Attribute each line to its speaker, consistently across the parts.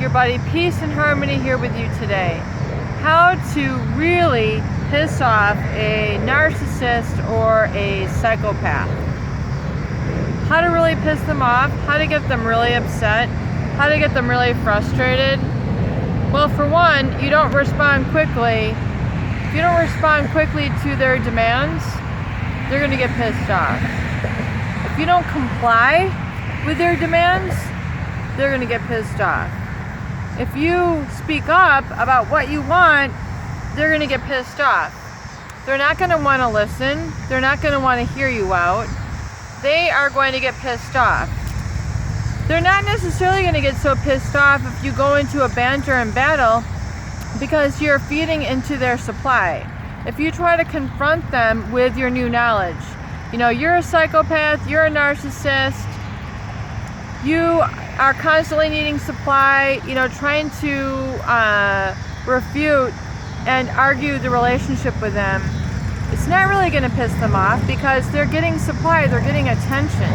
Speaker 1: your buddy Peace and Harmony here with you today. How to really piss off a narcissist or a psychopath. How to really piss them off, how to get them really upset, how to get them really frustrated. Well, for one, you don't respond quickly. If you don't respond quickly to their demands, they're going to get pissed off. If you don't comply with their demands, they're going to get pissed off. If you speak up about what you want, they're going to get pissed off. They're not going to want to listen. They're not going to want to hear you out. They are going to get pissed off. They're not necessarily going to get so pissed off if you go into a banter and battle because you're feeding into their supply. If you try to confront them with your new knowledge, you're a psychopath, you're a narcissist, you are constantly needing supply, trying to refute and argue the relationship with them, it's not really going to piss them off because they're getting supply, they're getting attention,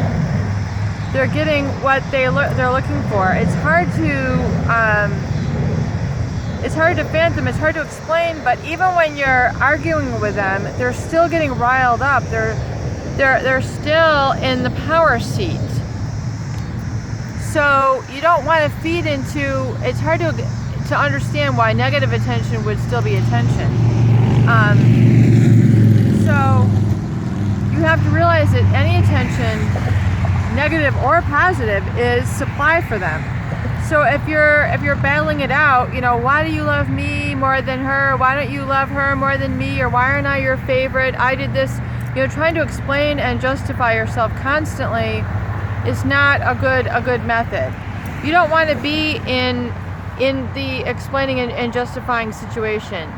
Speaker 1: they're getting what they're looking for. It's hard to fathom, it's hard to explain, but even when you're arguing with them, they're still getting riled up. They're still in the power seat. So you don't want to feed into. It's hard to understand why negative attention would still be attention. So you have to realize that any attention, negative or positive, is supply for them. So if you're battling it out, why do you love me more than her? Why don't you love her more than me? Or why aren't I your favorite? I did this. Trying to explain and justify yourself constantly is not a good method. You don't want to be in the explaining and justifying situation.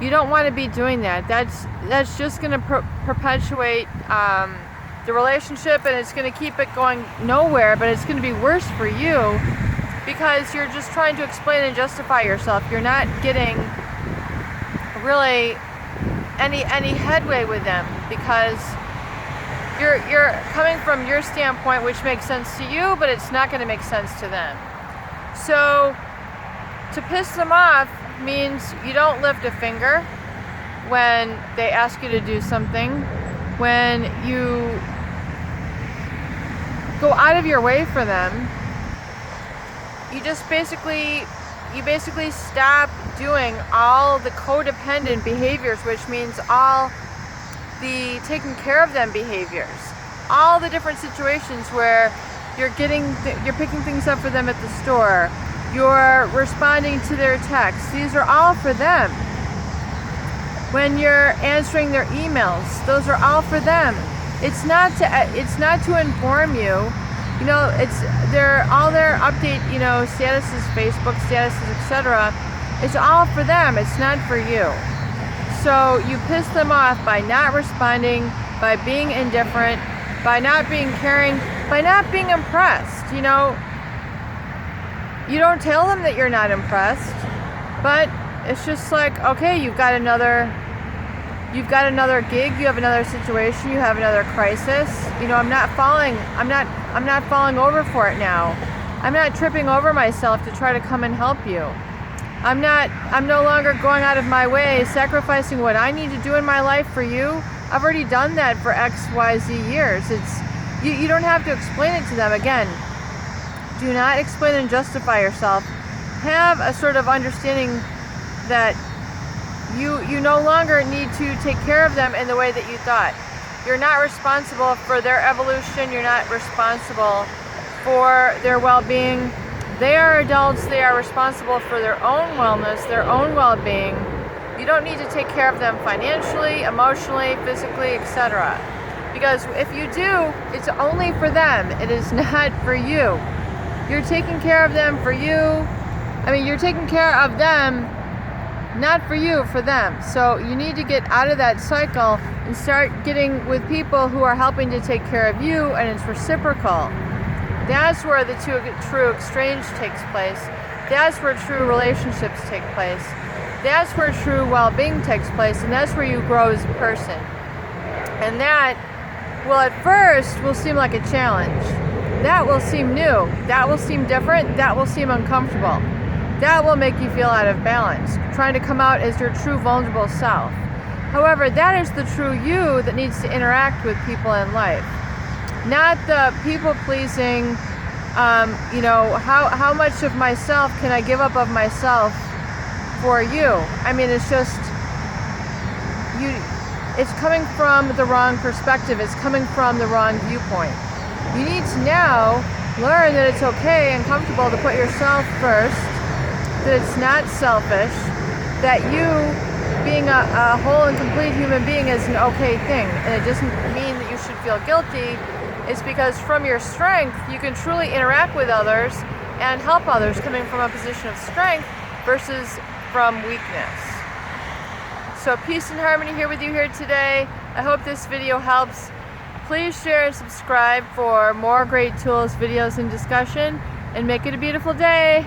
Speaker 1: You don't want to be doing that. That's just going to perpetuate the relationship, and it's going to keep it going nowhere. But it's going to be worse for you because you're just trying to explain and justify yourself. You're not getting really any headway with them because you're coming from your standpoint, which makes sense to you, but it's not going to make sense to them. So to piss them off means you don't lift a finger when they ask you to do something, when you go out of your way for them. You basically stop doing all the codependent behaviors, which means all the taking care of them behaviors, all the different situations where you're picking things up for them at the store, you're responding to their texts. These are all for them. When you're answering their emails, those are all for them. It's not to inform you. It's all their update, statuses, Facebook statuses, etc. It's all for them. It's not for you. So you piss them off by not responding, by being indifferent, by not being caring, by not being impressed. You don't tell them that you're not impressed, but it's just like, okay, you've got another gig, you have another situation, you have another crisis. I'm not falling over for it now. I'm not tripping over myself to try to come and help you. I'm no longer going out of my way, sacrificing what I need to do in my life for you. I've already done that for X, Y, Z years. You don't have to explain it to them again. Do not explain and justify yourself. Have a sort of understanding that you no longer need to take care of them in the way that you thought. You're not responsible for their evolution. You're not responsible for their well-being. They are adults. They are responsible for their own wellness, their own well-being. You don't need to take care of them financially, emotionally, physically, etc. Because if you do, it's only for them. It is not for you. You're taking care of them for you. You're taking care of them, not for you, for them. So you need to get out of that cycle and start getting with people who are helping to take care of you, and it's reciprocal. That's where the true exchange takes place. That's where true relationships take place. That's where true well-being takes place, and that's where you grow as a person. And that at first will seem like a challenge. That will seem new. That will seem different. That will seem uncomfortable. that will make you feel out of balance, trying to come out as your true vulnerable self. However, that is the true you that needs to interact with people in life, not the people-pleasing, you know, how much of myself can I give up of myself for you? I mean, it's just, it's coming from the wrong perspective. It's coming from the wrong viewpoint. You need to now learn that it's okay and comfortable to put yourself first, that it's not selfish, that you being a whole and complete human being is an okay thing. And it doesn't mean that you should feel guilty. It's because from your strength, you can truly interact with others and help others coming from a position of strength versus from weakness. So peace and harmony here with you here today. I hope this video helps. Please share and subscribe for more great tools, videos, and discussion. And make it a beautiful day.